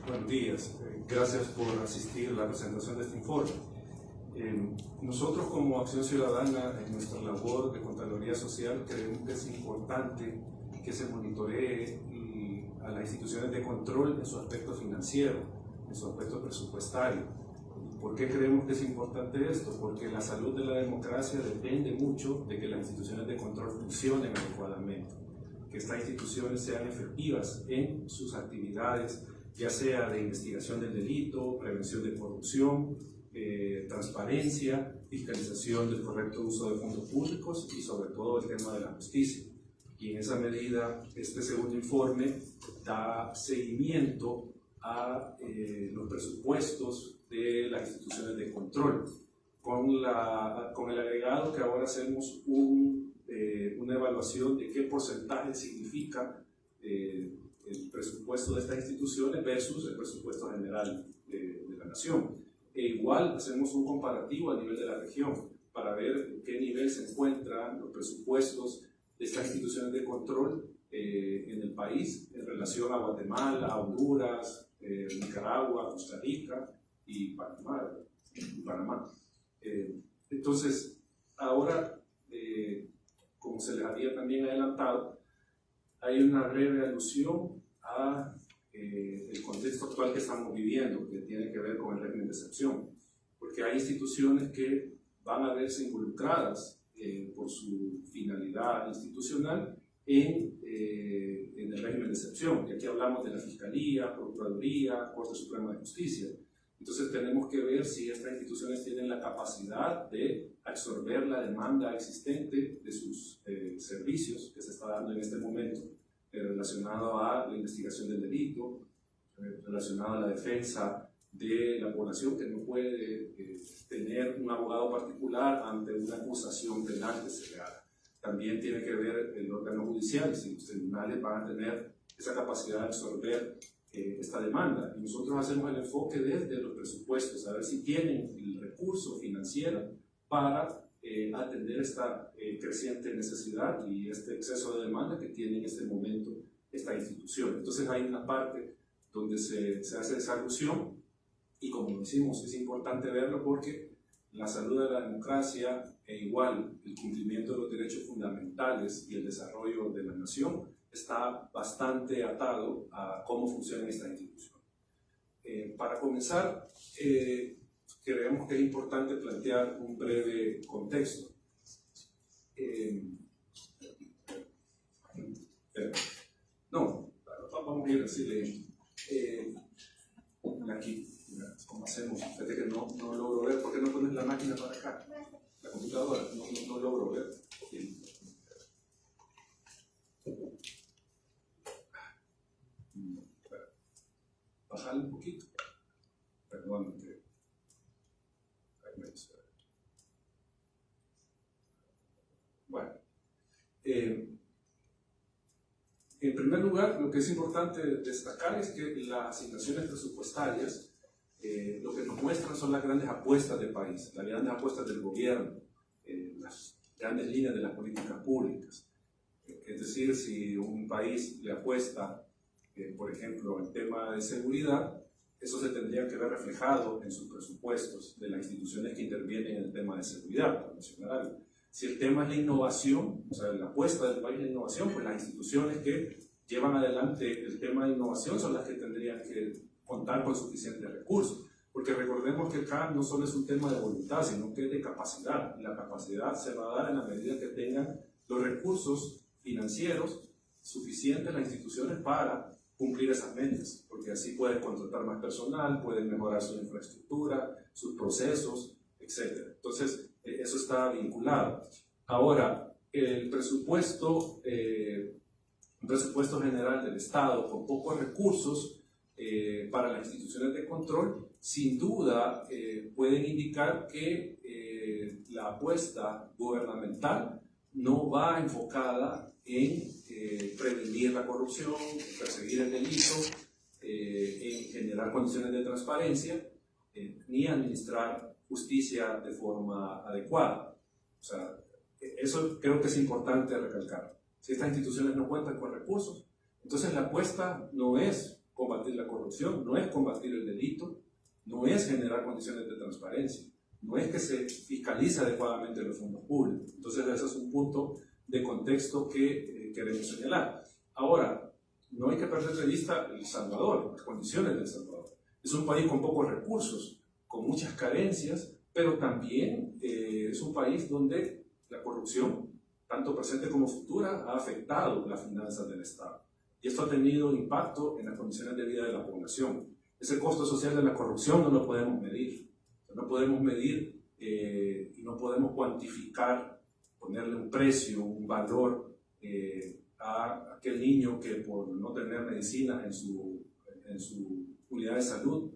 Buenos días. Gracias por asistir a la presentación de este informe. Nosotros como Acción Ciudadana, en nuestra labor de Contraloría Social, creemos que es importante que se monitoree a las instituciones de control en su aspecto financiero, en su aspecto presupuestario. ¿Por qué creemos que es importante esto? Porque la salud de la democracia depende mucho de que las instituciones de control funcionen adecuadamente, que estas instituciones sean efectivas en sus actividades, ya sea de investigación del delito, prevención de corrupción, transparencia, fiscalización del correcto uso de fondos públicos y sobre todo el tema de la justicia. Y en esa medida, este segundo informe da seguimiento a los presupuestos de las instituciones de control, con el agregado que ahora hacemos una evaluación de qué porcentaje significa el presupuesto de estas instituciones versus el presupuesto general de la nación. E igual hacemos un comparativo a nivel de la región para ver en qué nivel se encuentran los presupuestos de estas instituciones de control en el país en relación a Guatemala, Honduras, Nicaragua, Costa Rica y Panamá. Entonces, ahora, como se les había también adelantado, hay una breve alusión a el contexto actual que estamos viviendo, que tiene que ver con el régimen de excepción, porque hay instituciones que van a verse involucradas por su finalidad institucional en el régimen de excepción, y aquí hablamos de la Fiscalía, Procuraduría, Corte Suprema de Justicia. Entonces tenemos que ver si estas instituciones tienen la capacidad de absorber la demanda existente de sus servicios que se está dando en este momento, relacionado a la investigación del delito, relacionado a la defensa de la población que no puede tener un abogado particular ante una acusación penal que se le haga. También tiene que ver el órgano judicial, si los tribunales van a tener esa capacidad de absorber esta demanda. Y nosotros hacemos el enfoque desde los presupuestos, a ver si tienen el recurso financiero para atender esta creciente necesidad y este exceso de demanda que tiene en este momento esta institución. Entonces hay una parte donde se hace esa alusión y, como decimos, es importante verlo porque la salud de la democracia e igual el cumplimiento de los derechos fundamentales y el desarrollo de la nación está bastante atado a cómo funciona esta institución. Para comenzar, creemos que es importante plantear un breve contexto. Vamos a ir así leyendo. Aquí, ¿cómo hacemos? Fíjate que no logro ver. ¿Por qué no pones la máquina para acá? La computadora, no logro ver. Bajarle un poquito. Perdón. Bueno, en primer lugar, lo que es importante destacar es que las asignaciones presupuestarias lo que nos muestran son las grandes apuestas del país, las grandes apuestas del gobierno, las grandes líneas de las políticas públicas. Es decir, si un país le apuesta, por ejemplo, al tema de seguridad, eso se tendría que ver reflejado en sus presupuestos de las instituciones que intervienen en el tema de seguridad nacional. Si el tema es la innovación, o sea, la apuesta del país es la innovación, pues las instituciones que llevan adelante el tema de innovación son las que tendrían que contar con suficientes recursos. Porque recordemos que acá no solo es un tema de voluntad, sino que es de capacidad. Y la capacidad se va a dar en la medida que tengan los recursos financieros suficientes las instituciones para cumplir esas metas. Porque así pueden contratar más personal, pueden mejorar su infraestructura, sus procesos, etc. Entonces, eso está vinculado. Ahora, el presupuesto general del Estado con pocos recursos para las instituciones de control, sin duda pueden indicar que la apuesta gubernamental no va enfocada en prevenir la corrupción, en perseguir el delito, en generar condiciones de transparencia, ni administrar justicia de forma adecuada. O sea, eso creo que es importante recalcar. Si estas instituciones no cuentan con recursos, entonces la apuesta no es combatir la corrupción, no es combatir el delito, no es generar condiciones de transparencia, no es que se fiscalice adecuadamente los fondos públicos. Entonces ese es un punto de contexto que queremos señalar. Ahora, no hay que perder de vista El Salvador, las condiciones de El Salvador. Es un país con pocos recursos, con muchas carencias, pero también es un país donde la corrupción, tanto presente como futura, ha afectado las finanzas del Estado. Y esto ha tenido impacto en las condiciones de vida de la población. Ese costo social de la corrupción no lo podemos medir. No podemos medir y no podemos cuantificar, ponerle un precio, un valor a aquel niño que por no tener medicina en su unidad de salud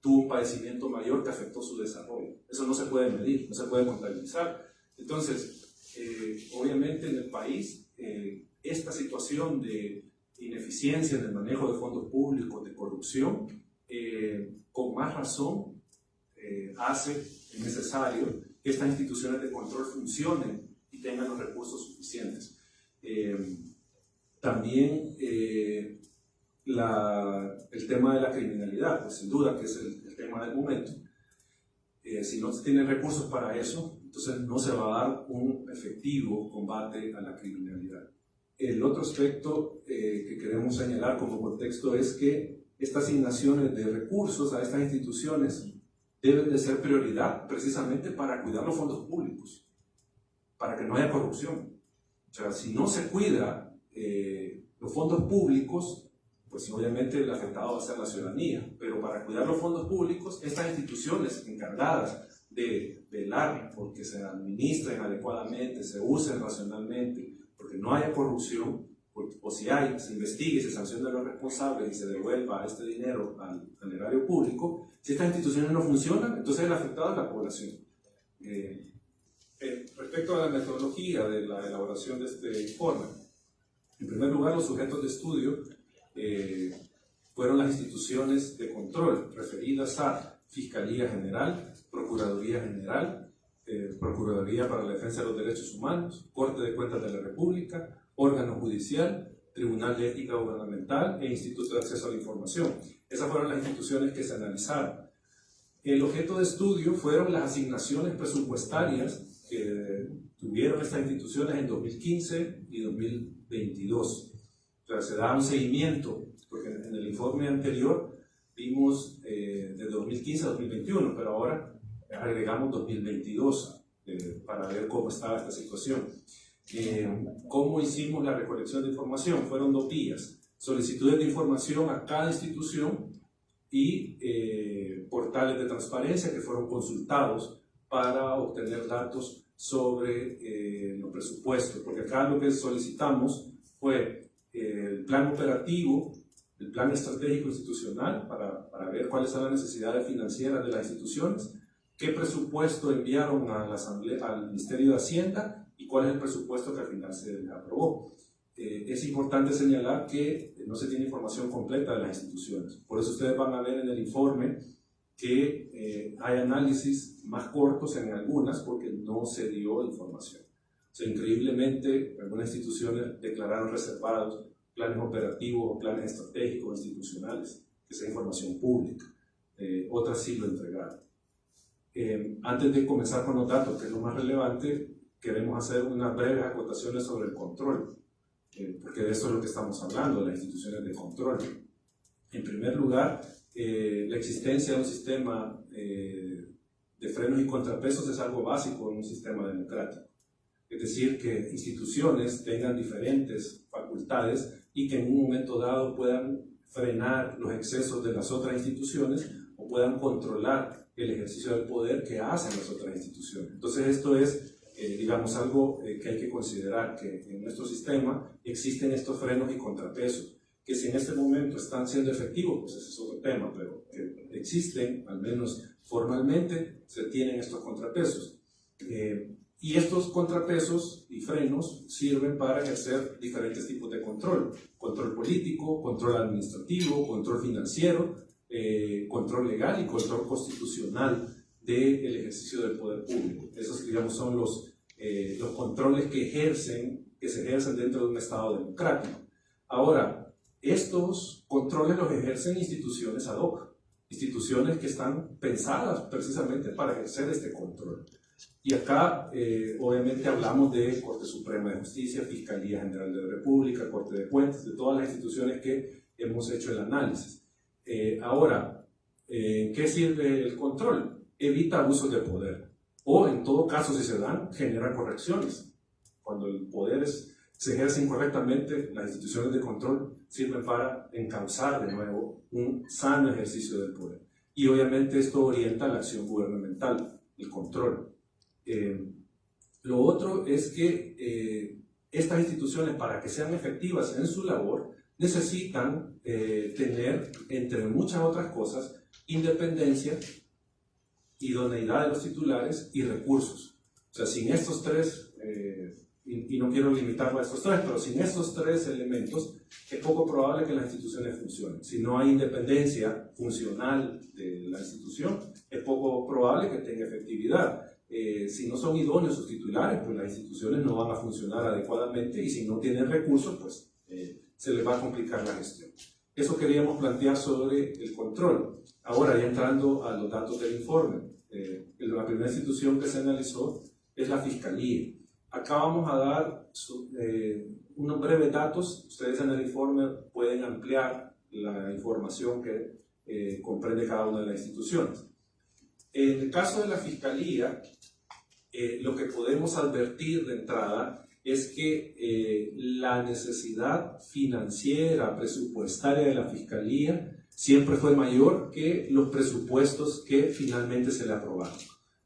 tuvo un padecimiento mayor que afectó su desarrollo. Eso no se puede medir, no se puede contabilizar. Entonces, obviamente en el país, esta situación de ineficiencia en el manejo de fondos públicos, de corrupción, con más razón hace necesario que estas instituciones de control funcionen y tengan los recursos suficientes. También el tema de la criminalidad, pues sin duda que es el tema del momento. Si no se tienen recursos para eso, entonces no se va a dar un efectivo combate a la criminalidad. El otro aspecto que queremos señalar como contexto es que estas asignaciones de recursos a estas instituciones deben de ser prioridad precisamente para cuidar los fondos públicos, para que no haya corrupción. O sea, si no se cuida los fondos públicos, pues obviamente el afectado va a ser la ciudadanía, pero para cuidar los fondos públicos, estas instituciones encargadas de velar porque se administren adecuadamente, se usen racionalmente, porque no haya corrupción, o si hay, se investigue, se sancione a los responsables y se devuelva este dinero al erario público. Si estas instituciones no funcionan, entonces el afectado es la población. Respecto a la metodología de la elaboración de este informe, en primer lugar, los sujetos de estudio fueron las instituciones de control referidas a Fiscalía General, Procuraduría General, Procuraduría para la Defensa de los Derechos Humanos, Corte de Cuentas de la República, Órgano Judicial, Tribunal de Ética Gubernamental e Instituto de Acceso a la Información. Esas fueron las instituciones que se analizaron. El objeto de estudio fueron las asignaciones presupuestarias que tuvieron estas instituciones en 2015 y 2022. O sea, se da un seguimiento, porque en el informe anterior vimos de 2015 a 2021, pero ahora agregamos 2022 para ver cómo estaba esta situación. ¿Cómo hicimos la recolección de información? Fueron 2 vías: solicitudes de información a cada institución y portales de transparencia que fueron consultados para obtener datos sobre los presupuestos, porque acá lo que solicitamos fue el plan operativo, el plan estratégico institucional para ver cuáles son las necesidades financieras de las instituciones, qué presupuesto enviaron a la Asamblea, al Ministerio de Hacienda, y cuál es el presupuesto que al final se aprobó. Es importante señalar que no se tiene información completa de las instituciones. Por eso ustedes van a ver en el informe que hay análisis más cortos en algunas porque no se dio información. O sea, increíblemente, algunas instituciones declararon reservados planes operativos o planes estratégicos institucionales, que sea información pública. Otras sí lo entregaron. Antes de comenzar con los datos, que es lo más relevante, queremos hacer unas breves acotaciones sobre el control, porque de eso es lo que estamos hablando, de las instituciones de control. En primer lugar, la existencia de un sistema de frenos y contrapesos es algo básico en un sistema democrático. Es decir, que instituciones tengan diferentes facultades y que en un momento dado puedan frenar los excesos de las otras instituciones o puedan controlar el ejercicio del poder que hacen las otras instituciones. Entonces esto es, digamos, algo que hay que considerar, que en nuestro sistema existen estos frenos y contrapesos, que si en este momento están siendo efectivos, pues ese es otro tema, pero que existen, al menos formalmente, se tienen estos contrapesos. Y estos contrapesos y frenos sirven para ejercer diferentes tipos de control: control político, control administrativo, control financiero, control legal y control constitucional del ejercicio del poder público. Esos, digamos, son los controles que se ejercen dentro de un Estado democrático. Ahora, estos controles los ejercen instituciones ad hoc, instituciones que están pensadas precisamente para ejercer este control. Y acá, obviamente, hablamos de Corte Suprema de Justicia, Fiscalía General de la República, Corte de Cuentas, de todas las instituciones que hemos hecho el análisis. Ahora, ¿qué sirve el control? Evita abusos de poder, o en todo caso, si se dan, genera correcciones. Cuando el poder se ejerce incorrectamente, las instituciones de control sirven para encauzar de nuevo un sano ejercicio del poder. Y obviamente esto orienta la acción gubernamental, el control. Lo otro es que estas instituciones, para que sean efectivas en su labor, necesitan tener, entre muchas otras cosas, independencia, idoneidad de los titulares y recursos. O sea, sin estos tres, y no quiero limitarlo a estos tres, pero sin estos tres elementos, es poco probable que las instituciones funcionen. Si no hay independencia funcional de la institución, es poco probable que tenga efectividad. Si no son idóneos sus titulares, pues las instituciones no van a funcionar adecuadamente, y si no tienen recursos, pues se les va a complicar la gestión. Eso queríamos plantear sobre el control. Ahora, ya entrando a los datos del informe, la primera institución que se analizó es la Fiscalía. Acá vamos a dar unos breves datos. Ustedes en el informe pueden ampliar la información que comprende cada una de las instituciones. En el caso de la Fiscalía, lo que podemos advertir de entrada es que la necesidad financiera, presupuestaria de la Fiscalía siempre fue mayor que los presupuestos que finalmente se le aprobaron.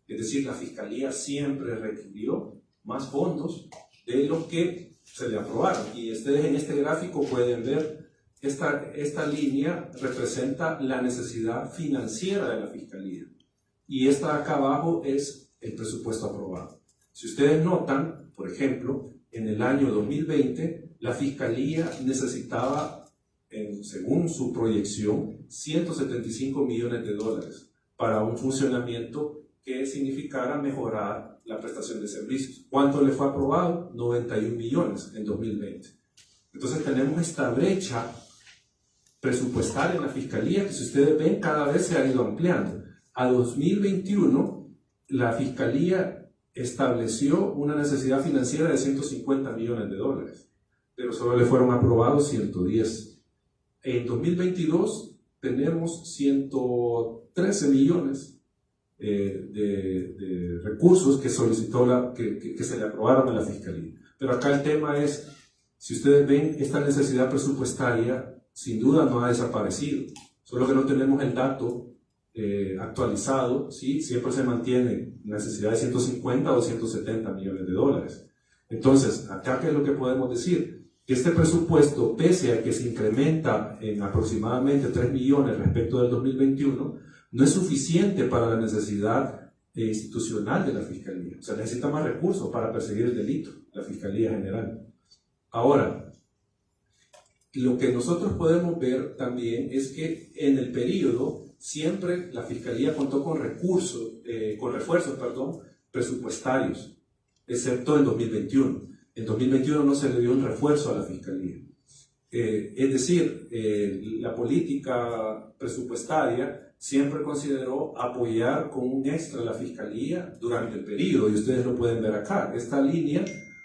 Es decir, la Fiscalía siempre requirió más fondos de los que se le aprobaron. Y ustedes en este gráfico pueden ver, esta línea representa la necesidad financiera de la Fiscalía. Y esta de acá abajo es el presupuesto aprobado. Si ustedes notan, por ejemplo, en el año 2020, la Fiscalía necesitaba, según su proyección, 175 millones de dólares para un funcionamiento que significara mejorar la prestación de servicios. ¿Cuánto le fue aprobado? 91 millones en 2020. Entonces tenemos esta brecha presupuestaria en la Fiscalía que, si ustedes ven, cada vez se ha ido ampliando. A 2021, la Fiscalía estableció una necesidad financiera de 150 millones de dólares, pero solo le fueron aprobados 110. En 2022 tenemos 113 millones de recursos que solicitó que se le aprobaron a la Fiscalía. Pero acá el tema es, si ustedes ven, esta necesidad presupuestaria sin duda no ha desaparecido, solo que no tenemos el dato actualizado, ¿sí? Siempre se mantiene necesidad de 150 o 170 millones de dólares. Entonces, acá, ¿qué es lo que podemos decir? Que este presupuesto, pese a que se incrementa en aproximadamente 3 millones respecto del 2021, no es suficiente para la necesidad institucional de la Fiscalía. O sea, necesita más recursos para perseguir el delito, la Fiscalía General. Ahora, lo que nosotros podemos ver también es que en el periodo siempre la Fiscalía contó con refuerzos presupuestarios, excepto en 2021. En 2021 no se le dio un refuerzo a la Fiscalía. Es decir, la política presupuestaria siempre consideró apoyar con un extra a la Fiscalía durante el periodo, y ustedes lo pueden ver acá. Esta línea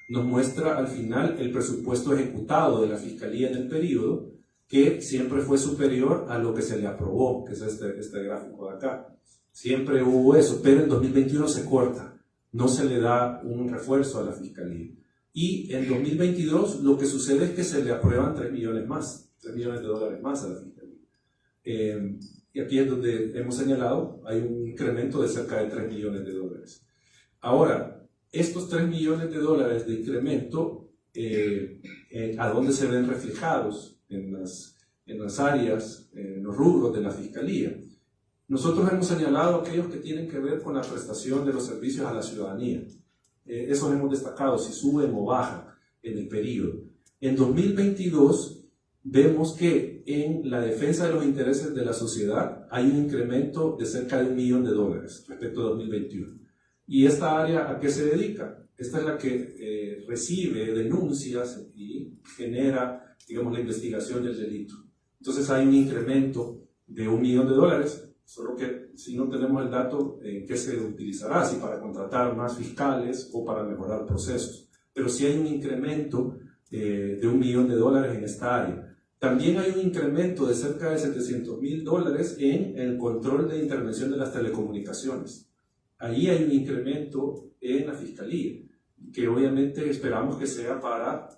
nos muestra al final el presupuesto ejecutado de la Fiscalía en el periodo, que siempre fue superior a lo que se le aprobó, que es este gráfico de acá. Siempre hubo eso, pero en 2021 se corta, no se le da un refuerzo a la Fiscalía. Y en 2022 lo que sucede es que se le aprueban 3 millones de dólares más a la Fiscalía. Y aquí es donde hemos señalado, hay un incremento de cerca de 3 millones de dólares. Ahora, estos 3 millones de dólares de incremento, ¿a dónde se ven reflejados? En las áreas, en los rubros de la Fiscalía. Nosotros hemos señalado aquellos que tienen que ver con la prestación de los servicios a la ciudadanía. Esos hemos destacado, si suben o bajan en el periodo. En 2022 vemos que en la defensa de los intereses de la sociedad hay un incremento de cerca de $1 millón respecto a 2021. ¿Y esta área a qué se dedica? Esta es la que recibe denuncias y genera, digamos, la investigación del delito. Entonces hay un incremento de $1 millón, solo que si no tenemos el dato en qué se utilizará, si para contratar más fiscales o para mejorar procesos. Pero sí hay un incremento de $1 millón en esta área. También hay un incremento de cerca de $700.000 en el control de intervención de las telecomunicaciones. Ahí hay un incremento en la Fiscalía, que obviamente esperamos que sea para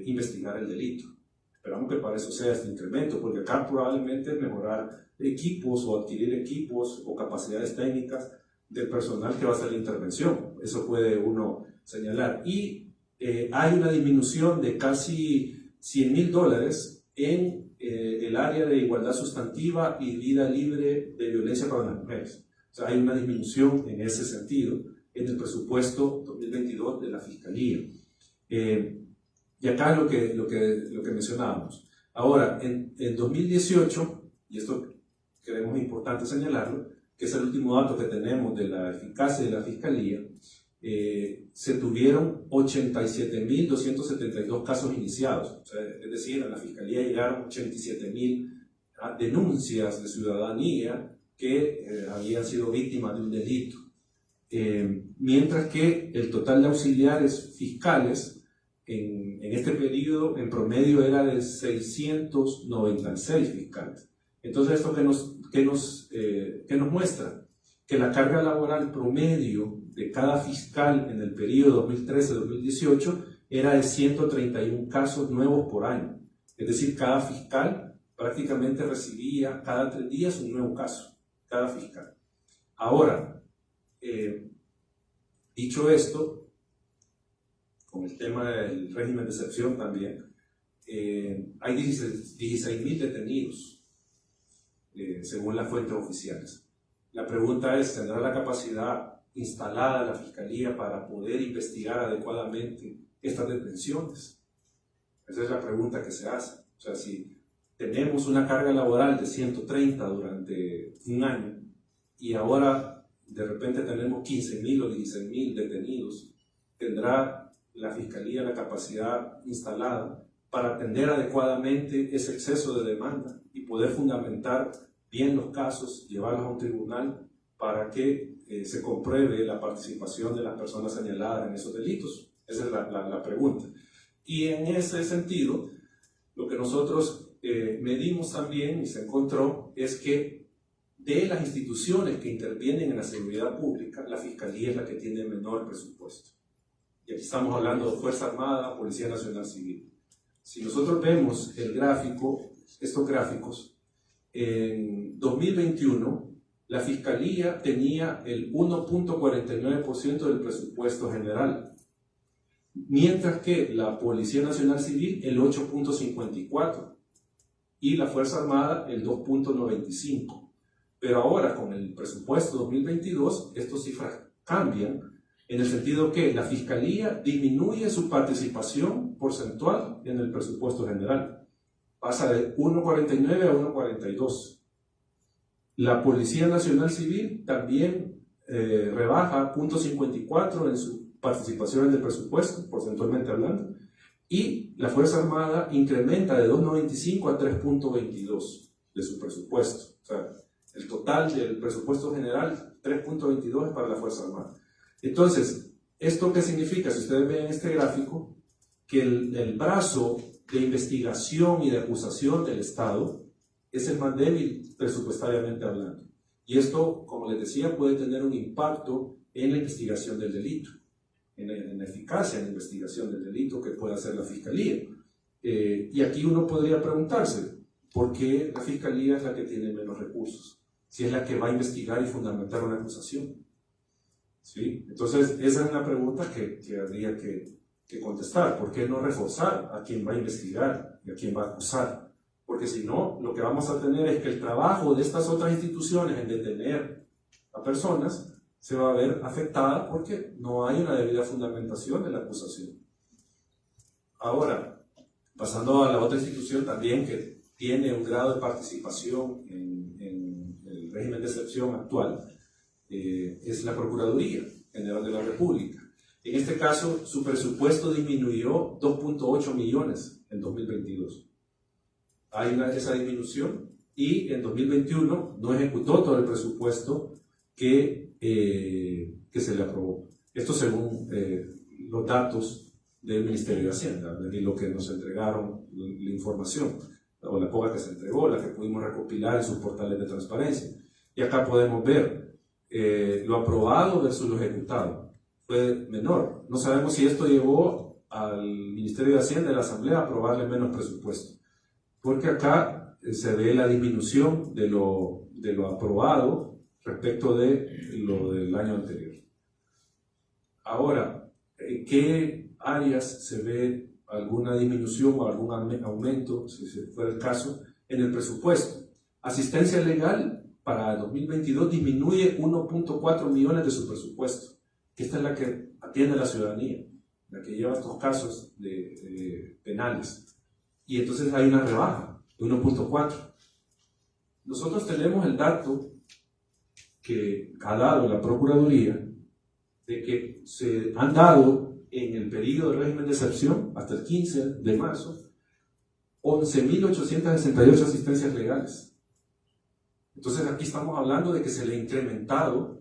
investigar el delito. Esperamos que para eso sea este incremento, porque acá probablemente es mejorar equipos o adquirir equipos o capacidades técnicas del personal que va a hacer la intervención. Eso puede uno señalar. Y hay una disminución de casi $100.000 en el área de igualdad sustantiva y vida libre de violencia para las mujeres. O sea, hay una disminución en ese sentido en el presupuesto 2022 de la Fiscalía. Y acá lo que mencionábamos. Ahora, en 2018, y esto creemos importante señalarlo, que es el último dato que tenemos de la eficacia de la Fiscalía, se tuvieron 87.272 casos iniciados. O sea, es decir, a la Fiscalía llegaron 87.000 denuncias de ciudadanía que habían sido víctimas de un delito. Mientras que el total de auxiliares fiscales en este periodo en promedio era de 696 fiscales. Entonces, ¿esto qué nos muestra? Que la carga laboral promedio de cada fiscal en el periodo 2013-2018 era de 131 casos nuevos por año. Es decir, cada fiscal prácticamente recibía cada 3 días un nuevo caso, cada fiscal. Ahora, dicho esto, con el tema del régimen de excepción también, hay 16.000 detenidos, según las fuentes oficiales. La pregunta es, ¿tendrá la capacidad instalada la Fiscalía para poder investigar adecuadamente estas detenciones? Esa es la pregunta que se hace. O sea, si tenemos una carga laboral de 130 durante un año y ahora de repente tenemos 15.000 o 16.000 detenidos, ¿tendrá la Fiscalía la capacidad instalada para atender adecuadamente ese exceso de demanda y poder fundamentar bien los casos, llevarlos a un tribunal para que se compruebe la participación de las personas señaladas en esos delitos? Esa es la pregunta. Y en ese sentido, lo que nosotros medimos también y se encontró es que de las instituciones que intervienen en la seguridad pública, la Fiscalía es la que tiene menor presupuesto. Y aquí estamos hablando de Fuerza Armada, Policía Nacional Civil. Si nosotros vemos el gráfico, estos gráficos, en 2021 la Fiscalía tenía el 1.49% del presupuesto general, mientras que la Policía Nacional Civil el 8.54% y la Fuerza Armada el 2.95%. Pero ahora con el presupuesto 2022 estas cifras cambian en el sentido que la Fiscalía disminuye su participación porcentual en el presupuesto general. Pasa de 1.49 a 1.42. La Policía Nacional Civil también rebaja 0.54 en su participación en el presupuesto, porcentualmente hablando, y la Fuerza Armada incrementa de 2.95 a 3.22 de su presupuesto. O sea, el total del presupuesto general, 3.22 es para la Fuerza Armada. Entonces, ¿esto qué significa? Si ustedes ven este gráfico, que el brazo de investigación y de acusación del Estado es el más débil presupuestariamente hablando. Y esto, como les decía, puede tener un impacto en la investigación del delito, en la eficacia en la investigación del delito que puede hacer la Fiscalía. Y aquí uno podría preguntarse, ¿por qué la Fiscalía es la que tiene menos recursos? Si es la que va a investigar y fundamentar una acusación. ¿Sí? Entonces, esa es una pregunta que habría que contestar. ¿Por qué no reforzar a quien va a investigar y a quien va a acusar? Porque si no, lo que vamos a tener es que el trabajo de estas otras instituciones en detener a personas se va a ver afectada porque no hay una debida fundamentación de la acusación. Ahora, pasando a la otra institución también que tiene un grado de participación en el régimen de excepción actual, es la Procuraduría General de la República. En este caso, su presupuesto disminuyó 2.8 millones en 2022. Hay esa disminución y en 2021 no ejecutó todo el presupuesto que se le aprobó. Esto según los datos del Ministerio de Hacienda y lo que nos entregaron, la información, o la poca que se entregó, la que pudimos recopilar en sus portales de transparencia. Y acá podemos ver lo aprobado versus lo ejecutado. Fue menor. No sabemos si esto llevó al Ministerio de Hacienda y a la Asamblea a aprobarle menos presupuesto. Porque acá se ve la disminución de lo aprobado respecto de lo del año anterior. Ahora, ¿en qué áreas se ve alguna disminución o algún aumento, si fuera el caso, en el presupuesto? Asistencia legal para 2022 disminuye 1.4 millones de su presupuesto, que esta es la que atiende a la ciudadanía, la que lleva estos casos penales. Y entonces hay una rebaja de 1.4. Nosotros tenemos el dato que ha dado la Procuraduría de que se han dado en el periodo de régimen de excepción hasta el 15 de marzo 11.868 asistencias legales. Entonces aquí estamos hablando de que se le ha incrementado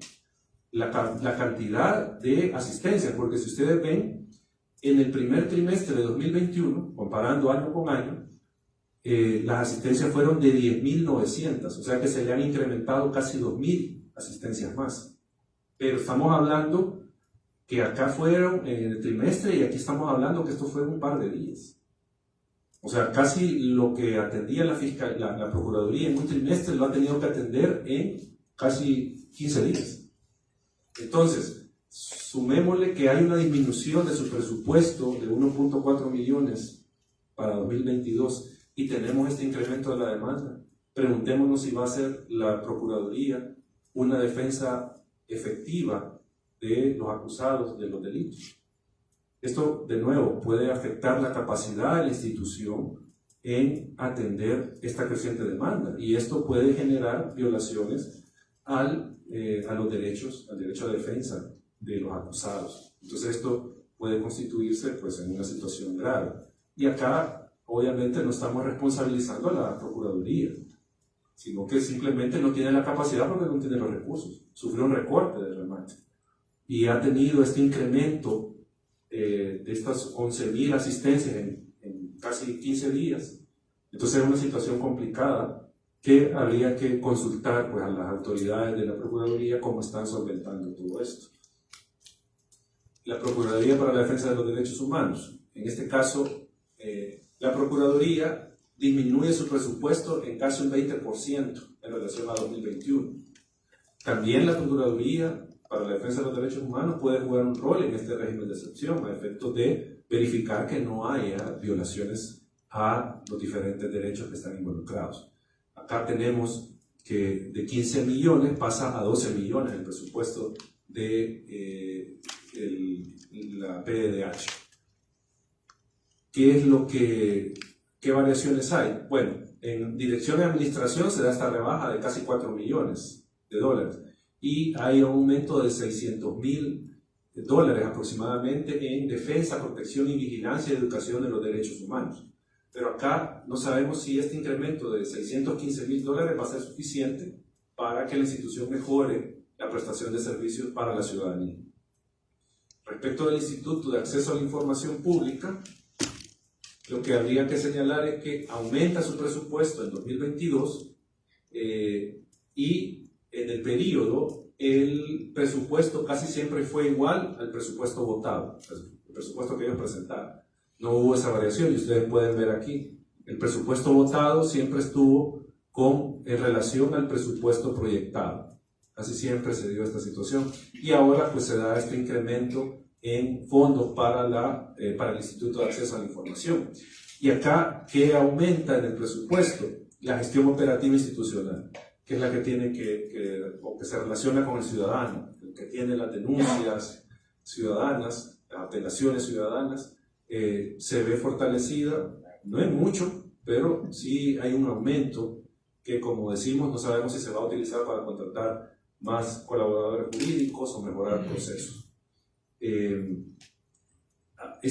la cantidad de asistencias, porque si ustedes ven, en el primer trimestre de 2021, comparando año con año, las asistencias fueron de 10.900, o sea que se le han incrementado casi 2.000 asistencias más. Pero estamos hablando que acá fueron en el trimestre y aquí estamos hablando que esto fue en un par de días. O sea, casi lo que atendía la Procuraduría en un trimestre lo ha tenido que atender en casi 15 días. Entonces, sumémosle que hay una disminución de su presupuesto de 1.4 millones para 2022 y tenemos este incremento de la demanda. Preguntémonos si va a ser la Procuraduría una defensa efectiva de los acusados de los delitos. Esto, de nuevo, puede afectar la capacidad de la institución en atender esta creciente demanda y esto puede generar violaciones a los derechos, al derecho a defensa de los acusados. Entonces esto puede constituirse pues, en una situación grave. Y acá, obviamente, no estamos responsabilizando a la Procuraduría, sino que simplemente no tiene la capacidad porque no tiene los recursos. Sufrió un recorte de remate y ha tenido este incremento de estas 11.000 asistencias en casi 15 días. Entonces es una situación complicada que habría que consultar pues, a las autoridades de la Procuraduría cómo están solventando todo esto. La Procuraduría para la Defensa de los Derechos Humanos. En este caso, la Procuraduría disminuye su presupuesto en casi un 20% en relación a 2021. También la Procuraduría para la Defensa de los Derechos Humanos puede jugar un rol en este régimen de excepción a efectos de verificar que no haya violaciones a los diferentes derechos que están involucrados. Acá tenemos que de 15 millones pasa a 12 millones el presupuesto de la PDDH. ¿Qué variaciones hay? Bueno, en dirección de administración se da esta rebaja de casi 4 millones de dólares y hay un aumento de $600,000 aproximadamente en defensa, protección y vigilancia y educación de los derechos humanos. Pero acá no sabemos si este incremento de $615,000 va a ser suficiente para que la institución mejore la prestación de servicios para la ciudadanía. Respecto del Instituto de Acceso a la Información Pública, lo que habría que señalar es que aumenta su presupuesto en 2022 y en el periodo el presupuesto casi siempre fue igual al presupuesto votado, el presupuesto que ellos presentaron. No hubo esa variación y ustedes pueden ver aquí, el presupuesto votado siempre estuvo en relación al presupuesto proyectado. Casi siempre se dio esta situación y ahora pues se da este incremento en fondos para el Instituto de Acceso a la Información. Y acá, ¿qué aumenta en el presupuesto? La gestión operativa institucional, que es la que tiene que se relaciona con el ciudadano, el que tiene las denuncias ciudadanas, las apelaciones ciudadanas, se ve fortalecida, no es mucho, pero sí hay un aumento que, como decimos, no sabemos si se va a utilizar para contratar más colaboradores jurídicos o mejorar procesos. Es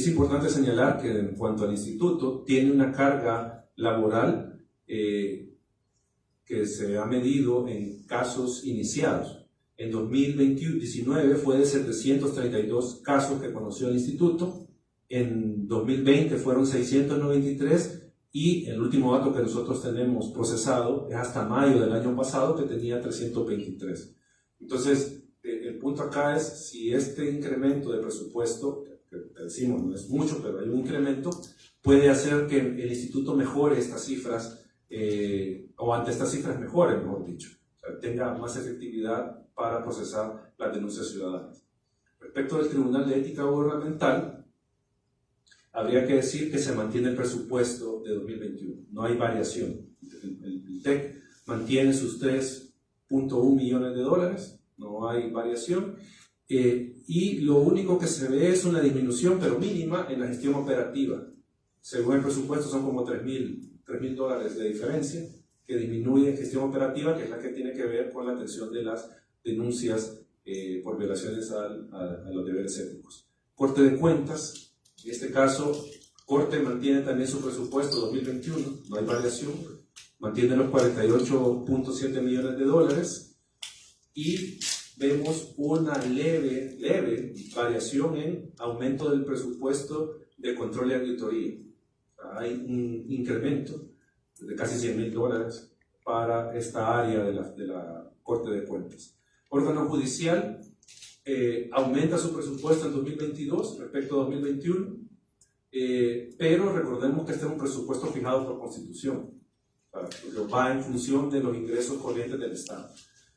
importante señalar que en cuanto al instituto, tiene una carga laboral que se ha medido en casos iniciados. En 2019 fue de 732 casos que conoció el instituto, en 2020 fueron 693 y el último dato que nosotros tenemos procesado es hasta mayo del año pasado, que tenía 323. Entonces, el punto acá es si este incremento de presupuesto, que decimos no es mucho, pero hay un incremento, puede hacer que el instituto mejore estas cifras, o ante estas cifras mejore, mejor dicho, o sea, tenga más efectividad para procesar las denuncias ciudadanas. Respecto del Tribunal de Ética Gubernamental, habría que decir que se mantiene el presupuesto de 2021, no hay variación. El TEC mantiene sus 3.1 millones de dólares, no hay variación, y lo único que se ve es una disminución, pero mínima, en la gestión operativa. Según el presupuesto son como $3,000 de diferencia, que disminuye en gestión operativa, que es la que tiene que ver con la atención de las denuncias por violaciones a los deberes éticos. Corte de Cuentas, en este caso, Corte mantiene también su presupuesto 2021, no hay variación, mantiene los 48.7 millones de dólares y vemos una leve variación en aumento del presupuesto de control y auditoría. Hay un incremento de casi $100,000 para esta área de la Corte de Cuentas. Órgano judicial aumenta su presupuesto en 2022 respecto a 2021, pero recordemos que este es un presupuesto fijado por Constitución, porque va en función de los ingresos corrientes del Estado.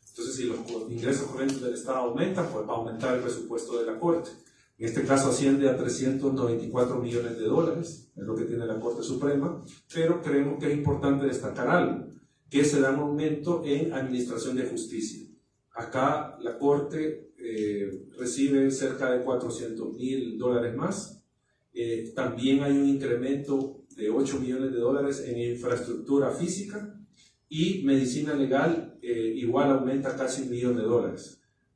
Entonces, si los ingresos corrientes del Estado aumentan, pues va a aumentar el presupuesto de la Corte. En este caso asciende a $394 millones, es lo que tiene la Corte Suprema, pero creemos que es importante destacar algo, que se da un aumento en administración de justicia. Acá la Corte recibe cerca de $400,000 más. También hay un incremento de $8 millones en infraestructura física, y medicina legal igual aumenta casi $1 millón.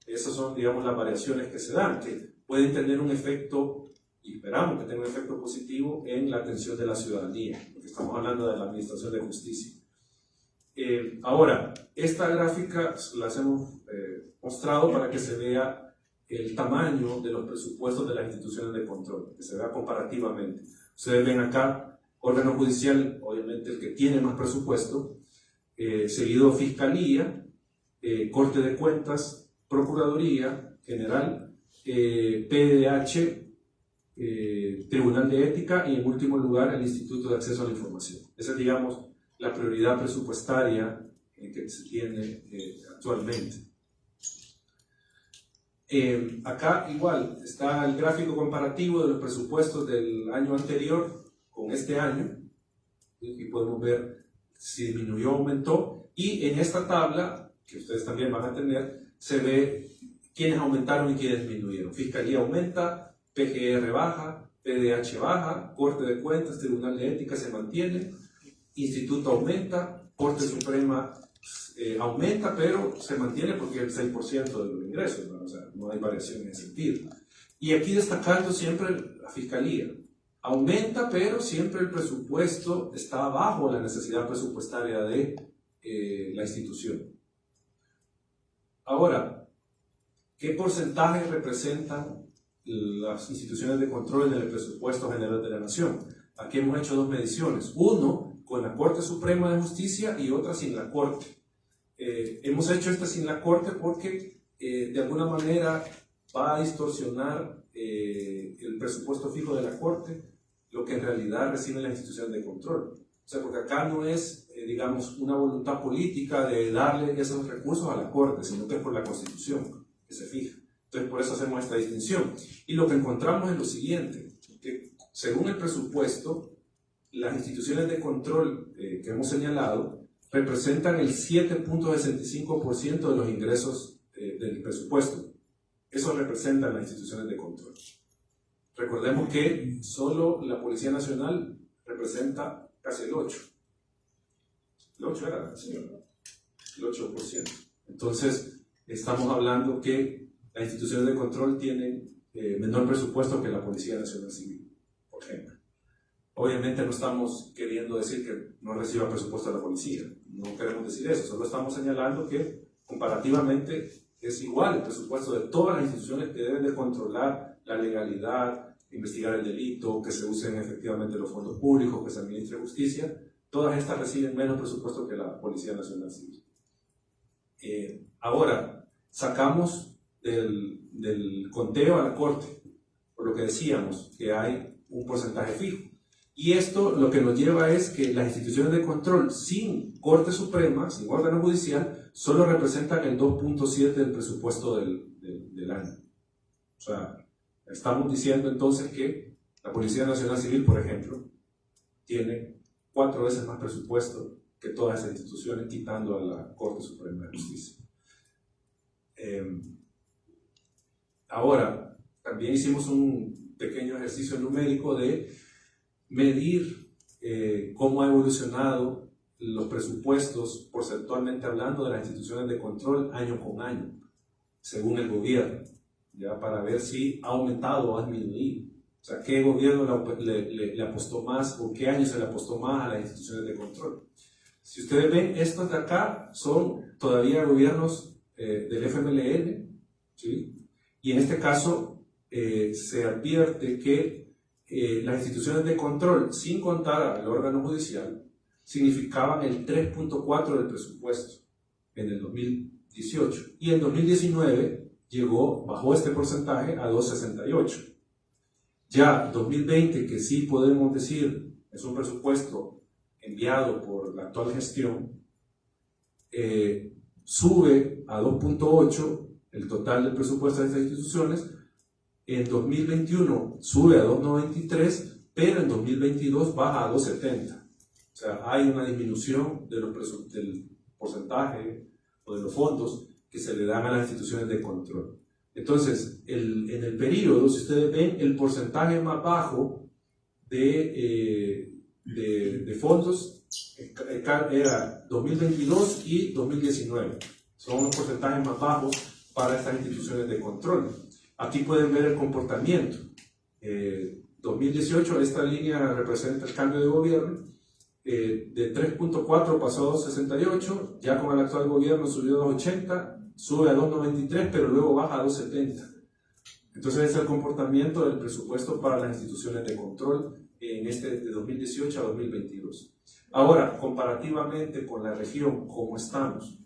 Esas son, digamos, las variaciones que se dan, que pueden tener un efecto, y esperamos que tenga un efecto positivo en la atención de la ciudadanía, porque estamos hablando de la administración de justicia. Ahora, esta gráfica la hemos mostrado para que se vea el tamaño de los presupuestos de las instituciones de control, que se vea comparativamente. Ustedes ven acá, órgano judicial, obviamente el que tiene más presupuesto, seguido Fiscalía, Corte de Cuentas, Procuraduría General, PDH, Tribunal de Ética y en último lugar el Instituto de Acceso a la Información. Esa es, digamos, la prioridad presupuestaria que se tiene actualmente. Acá igual está el gráfico comparativo de los presupuestos del año anterior con este año, y podemos ver si disminuyó o aumentó, y en esta tabla, que ustedes también van a tener, se ve quiénes aumentaron y quiénes disminuyeron. Fiscalía aumenta, PGR baja, PDH baja, Corte de Cuentas, Tribunal de Ética se mantiene, Instituto aumenta, Corte Suprema aumenta, pero se mantiene porque es el 6% de los ingresos, ¿no? O sea, no hay variación en ese sentido. Y aquí destacando siempre la Fiscalía. Aumenta, pero siempre el presupuesto está bajo la necesidad presupuestaria de la institución. Ahora, ¿qué porcentaje representan las instituciones de control en el presupuesto general de la Nación? Aquí hemos hecho dos mediciones. Uno con la Corte Suprema de Justicia y otra sin la Corte. Hemos hecho esta sin la Corte porque de alguna manera va a distorsionar el presupuesto fijo de la Corte, lo que en realidad reciben las instituciones de control. O sea, porque acá no es, digamos, una voluntad política de darle esos recursos a la Corte, sino que es por la Constitución que se fija. Entonces, por eso hacemos esta distinción. Y lo que encontramos es lo siguiente, que según el presupuesto, las instituciones de control que hemos señalado representan el 7.65% de los ingresos del presupuesto. Eso representan las instituciones de control. Recordemos que solo la Policía Nacional representa casi el 8%. El 8 era, sí, el 8%. Entonces, estamos hablando que las instituciones de control tienen menor presupuesto que la Policía Nacional Civil, por ejemplo. Obviamente no estamos queriendo decir que no reciba presupuesto de la policía, no queremos decir eso, solo estamos señalando que comparativamente es igual el presupuesto de todas las instituciones que deben de controlar la legalidad, investigar el delito, que se usen efectivamente los fondos públicos, que se administre justicia. Todas estas reciben menos presupuesto que la Policía Nacional Civil. Ahora, sacamos del conteo a la Corte, por lo que decíamos, que hay un porcentaje fijo. Y esto lo que nos lleva es que las instituciones de control sin Corte Suprema, sin órgano judicial, solo representan el 2.7 del presupuesto del año. O sea, estamos diciendo entonces que la Policía Nacional Civil, por ejemplo, tiene 4 veces más presupuesto que todas esas instituciones, quitando a la Corte Suprema de Justicia. Ahora, también hicimos un pequeño ejercicio numérico de medir cómo ha evolucionado los presupuestos, porcentualmente hablando, de las instituciones de control año con año, según el gobierno, ya para ver si ha aumentado o ha disminuido. O sea, qué gobierno le apostó más o qué año se le apostó más a las instituciones de control. Si ustedes ven, estos de acá son todavía gobiernos del FMLN, ¿sí? Y en este caso se advierte que las instituciones de control, sin contar al órgano judicial, significaban el 3.4 del presupuesto en el 2018. Y en 2019 bajó este porcentaje a 2.68. Ya 2020, que sí podemos decir es un presupuesto enviado por la actual gestión, sube a 2.8 el total del presupuesto de estas instituciones. En 2021 sube a 2.93, pero en 2022 baja a 2.70. O sea, hay una disminución del porcentaje o de los fondos que se le dan a las instituciones de control. Entonces, en el periodo, si ustedes ven, el porcentaje más bajo de fondos era 2022 y 2019. Son los porcentajes más bajos para estas instituciones de control. Aquí pueden ver el comportamiento. 2018, esta línea representa el cambio de gobierno. De 3.4 pasó a 2.68, ya con el actual gobierno subió a 2.80, sube a 2.93, pero luego baja a 2.70. Entonces es el comportamiento del presupuesto para las instituciones de control en de 2018 a 2022. Ahora, comparativamente con la región, ¿cómo estamos?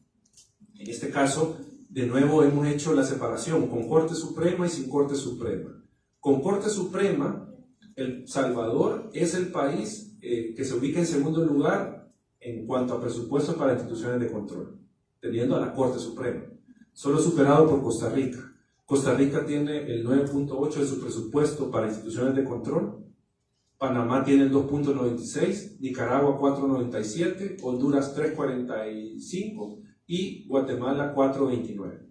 En este caso, de nuevo hemos hecho la separación con Corte Suprema y sin Corte Suprema. Con Corte Suprema, El Salvador es el país que se ubica en segundo lugar en cuanto a presupuesto para instituciones de control, teniendo a la Corte Suprema, solo superado por Costa Rica. Costa Rica tiene el 9.8 de su presupuesto para instituciones de control, Panamá tiene el 2.96, Nicaragua 4.97, Honduras 3.45 y Guatemala 4.29.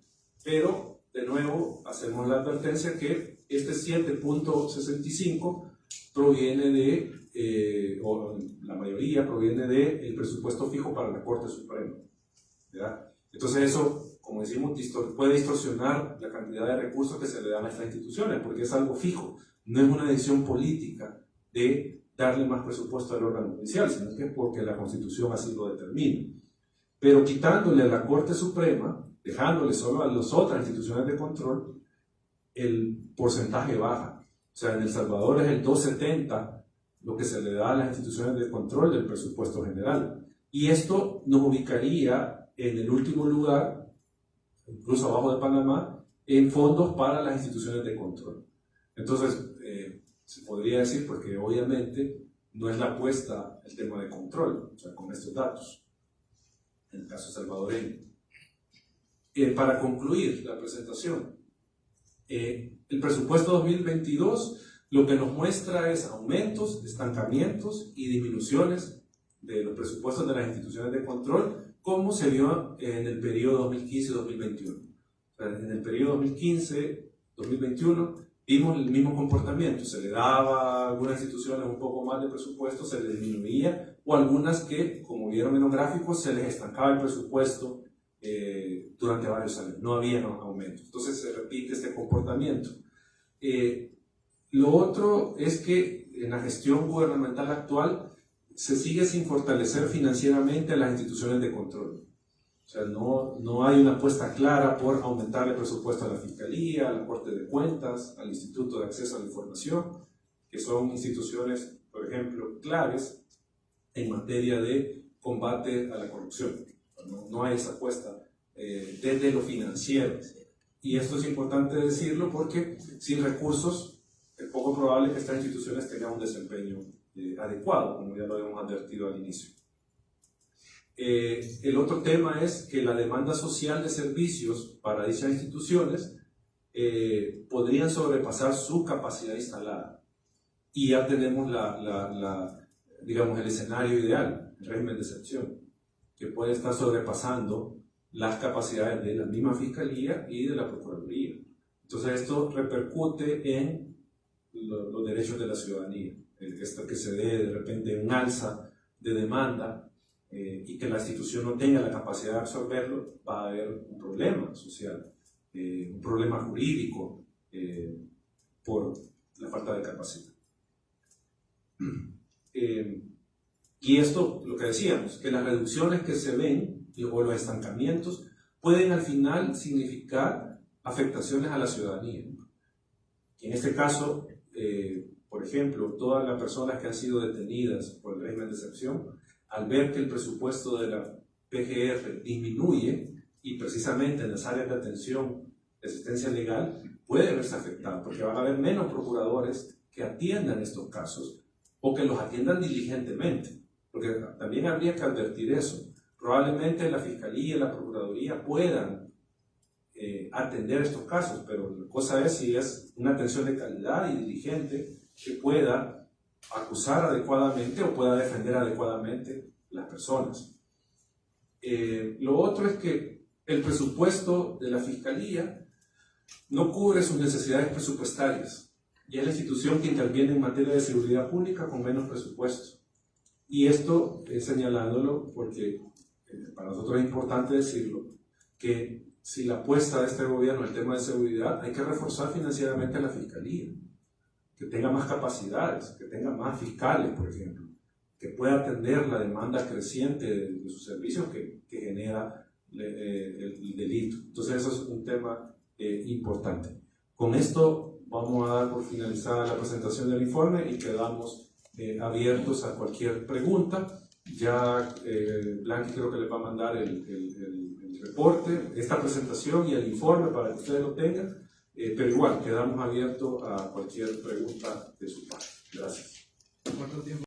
Pero, de nuevo, hacemos la advertencia que este 7.65 proviene o la mayoría proviene del presupuesto fijo para la Corte Suprema, ¿verdad? Entonces eso, como decimos, puede distorsionar la cantidad de recursos que se le dan a estas instituciones, porque es algo fijo, no es una decisión política de darle más presupuesto al órgano judicial, sino que es porque la Constitución así lo determina. Pero quitándole a la Corte Suprema, dejándole solo a las otras instituciones de control, el porcentaje baja. O sea, en El Salvador es el 2.70 lo que se le da a las instituciones de control del presupuesto general. Y esto nos ubicaría en el último lugar, incluso abajo de Panamá, en fondos para las instituciones de control. Entonces, se podría decir, porque obviamente no es la apuesta el tema de control, o sea, con estos datos, en el caso salvadoreño. Para concluir la presentación, el presupuesto 2022 lo que nos muestra es aumentos, estancamientos y disminuciones de los presupuestos de las instituciones de control, como se vio en el periodo 2015-2021. En el periodo 2015-2021 vimos el mismo comportamiento, se le daba a algunas instituciones un poco más de presupuesto, se les disminuía, o algunas que, como vieron en los gráficos, se les estancaba el presupuesto durante varios años, no había aumentos. Entonces se repite este comportamiento. Lo otro es que en la gestión gubernamental actual se sigue sin fortalecer financieramente a las instituciones de control. O sea, no hay una apuesta clara por aumentar el presupuesto a la Fiscalía, a la Corte de Cuentas, al Instituto de Acceso a la Información, que son instituciones, por ejemplo, claves en materia de combate a la corrupción. No hay esa apuesta desde lo financiero. Y esto es importante decirlo porque sin recursos es poco probable que estas instituciones tengan un desempeño adecuado, como ya lo habíamos advertido al inicio. El otro tema es que la demanda social de servicios para dichas instituciones podrían sobrepasar su capacidad instalada. Y ya tenemos digamos, el escenario ideal, el régimen de excepción, que puede estar sobrepasando las capacidades de la misma Fiscalía y de la Procuraduría. Entonces esto repercute en los derechos de la ciudadanía. Esto que se dé de repente un alza de demanda y que la institución no tenga la capacidad de absorberlo, va a haber un problema social, un problema jurídico por la falta de capacidad. Y esto, lo que decíamos, que las reducciones que se ven o los estancamientos pueden al final significar afectaciones a la ciudadanía. En este caso, por ejemplo, todas las personas que han sido detenidas por el régimen de excepción, al ver que el presupuesto de la PGR disminuye y precisamente en las áreas de atención de asistencia legal puede verse afectado, porque van a haber menos procuradores que atiendan estos casos o que los atiendan diligentemente, porque también habría que advertir eso. Probablemente la Fiscalía y la Procuraduría puedan atender estos casos, pero la cosa es si es una atención de calidad y diligente que pueda acusar adecuadamente o pueda defender adecuadamente las personas. Lo otro es que el presupuesto de la Fiscalía no cubre sus necesidades presupuestarias y es la institución que interviene en materia de seguridad pública con menos presupuesto. Y esto es señalándolo porque para nosotros es importante decirlo, que si la apuesta de este gobierno al tema de seguridad, hay que reforzar financieramente a la Fiscalía, que tenga más capacidades, que tenga más fiscales, por ejemplo, que pueda atender la demanda creciente de sus servicios que genera el delito. Entonces eso es un tema importante. Con esto vamos a dar por finalizada la presentación del informe y quedamos abiertos a cualquier pregunta. Ya Blanqui creo que les va a mandar el reporte, esta presentación y el informe para que ustedes lo tengan. Pero igual, quedamos abiertos a cualquier pregunta de su parte. Gracias. ¿Cuánto tiempo?